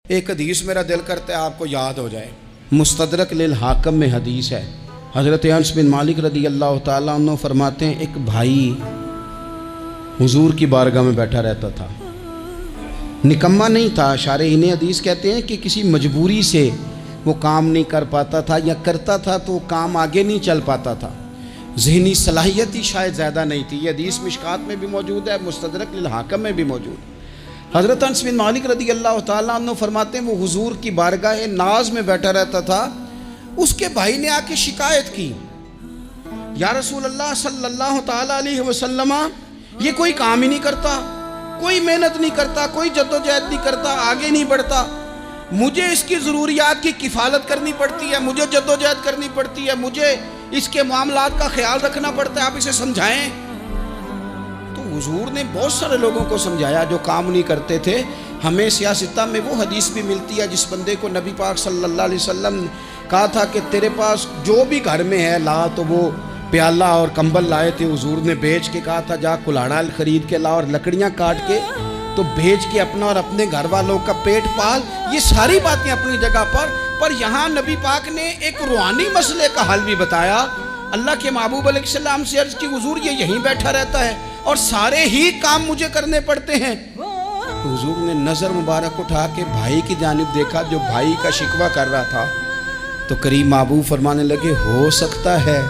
एक हदीस मेरा दिल करता है आपको याद हो जाए। मुस्तदरक लिल हाकम में हदीस है। हज़रत अनस बिन मालिक रदी अल्लाह ताला अन्हु फरमाते हैं, एक भाई हुजूर की बारगाह में बैठा रहता था। निकम्मा नहीं था, शारहीन हदीस कहते हैं कि किसी मजबूरी से वो काम नहीं कर पाता था, या करता था तो काम आगे नहीं चल पाता था। ज़हनी सलाहियत ही शायद ज़्यादा नहीं थी। ये हदीस मिशकात में भी मौजूद है, मुस्तदरक लिल हाकम में भी मौजूद है। हज़रत अनस बिन मालिक रदी अल्लाह ताला अन्हु फरमाते हैं, वो हुजूर की बारगाह नाज में बैठा रहता था। उसके भाई ने आके शिकायत की, या रसूल अल्लाह सल्लल्लाहु ताला अलैहि वसल्लम, ये कोई काम ही नहीं करता, कोई मेहनत नहीं करता, कोई जद्दोजहद नहीं करता, आगे नहीं बढ़ता। मुझे इसकी ज़रूरियात की किफ़ालत करनी पड़ती है, मुझे जद्दोजहद करनी पड़ती है, मुझे इसके मामलात का ख्याल रखना पड़ता है, आप इसे समझाएं। तो हुजूर ने बहुत सारे लोगों को समझाया जो काम नहीं करते थे। हमें सियासता में वो हदीस भी मिलती है जिस बंदे को नबी पाक सल्लल्लाहु अलैहि वसल्लम कहा था कि तेरे पास जो भी घर में है ला, तो वो प्याला और कंबल लाए थे। हुजूर ने बेच के कहा था जा कुल्हाड़ा खरीद के ला और लकड़ियाँ काट के तो बेच के अपना और अपने घर वालों का पेट पाल। ये सारी बातें अपनी जगह पर यहाँ नबी पाक ने एक रूहानी मसले का हल भी बताया। अल्लाह के महबूब अलैहिस्सलाम से अर्ज़ की, हुजूर ये यहीं बैठा रहता है और सारे ही काम मुझे करने पड़ते हैं। हुजूर ने नज़र मुबारक उठा के भाई की जानिब देखा जो भाई का शिकवा कर रहा था, तो करीम महबूब फरमाने लगे, हो सकता है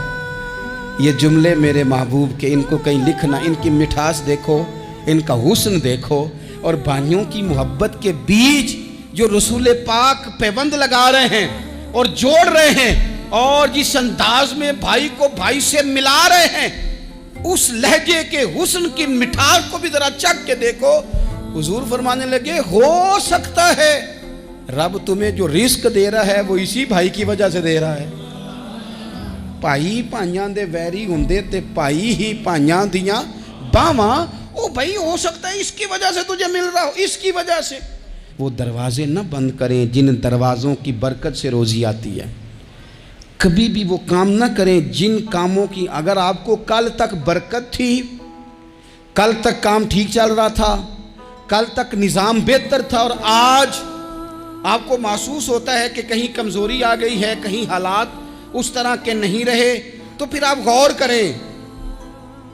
ये जुमले मेरे महबूब के, इनको कहीं लिखना, इनकी मिठास देखो, इनका हुस्न देखो, और भाइयों की मोहब्बत के बीच जो रसूल पाक पैबंद लगा रहे हैं और जोड़ रहे हैं, और जिस अंदाज में भाई को भाई से मिला रहे हैं, उस लहजे के हुस्न की मिठास को भी जरा चख के देखो। हुजूर फरमाने लगे, हो सकता है रब तुम्हें जो रिस्क दे रहा है वो इसी भाई की वजह से दे रहा है। भाई भाइयों दे वैरी हुंदे ते भाई ही भाइयों दियां बावां। ओ भाई हो सकता है इसकी वजह से तुझे मिल रहा हो, इसकी वजह से। वो दरवाजे न बंद करें जिन दरवाज़ों की बरकत से रोज़ी आती है। कभी भी वो काम ना करें जिन कामों की अगर आपको कल तक बरकत थी, कल तक काम ठीक चल रहा था, कल तक निज़ाम बेहतर था, और आज आपको महसूस होता है कि कहीं कमज़ोरी आ गई है, कहीं हालात उस तरह के नहीं रहे, तो फिर आप गौर करें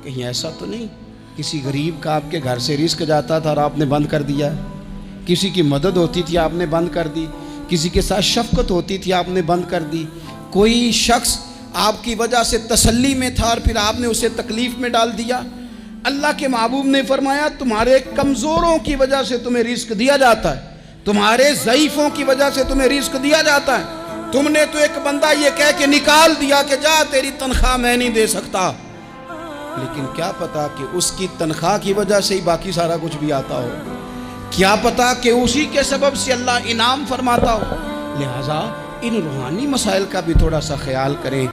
कहीं ऐसा तो नहीं किसी गरीब का आपके घर से रिस्क जाता था और आपने बंद कर दिया, किसी की मदद होती थी आपने बंद कर दी, किसी के साथ शफकत होती थी आपने बंद कर दी, कोई शख्स आपकी वजह से तसल्ली में था और फिर आपने उसे तकलीफ़ में डाल दिया। अल्लाह के महबूब ने फरमाया, तुम्हारे कमज़ोरों की वजह से तुम्हें रिस्क दिया जाता है, तुम्हारे ज़ईफ़ों की वजह से तुम्हें रिस्क दिया जाता है। तुमने तो एक बंदा ये कह के निकाल दिया कि जा तेरी तनख्वाह मैं नहीं दे सकता, लेकिन क्या पता कि उसकी तनख्वाह की वजह से ही बाकी सारा कुछ भी आता हो, क्या पता कि उसी के सबब से अल्लाह इनाम फरमाता हो। लिहाजा इन रूहानी मसाइल का भी थोड़ा सा ख्याल करें।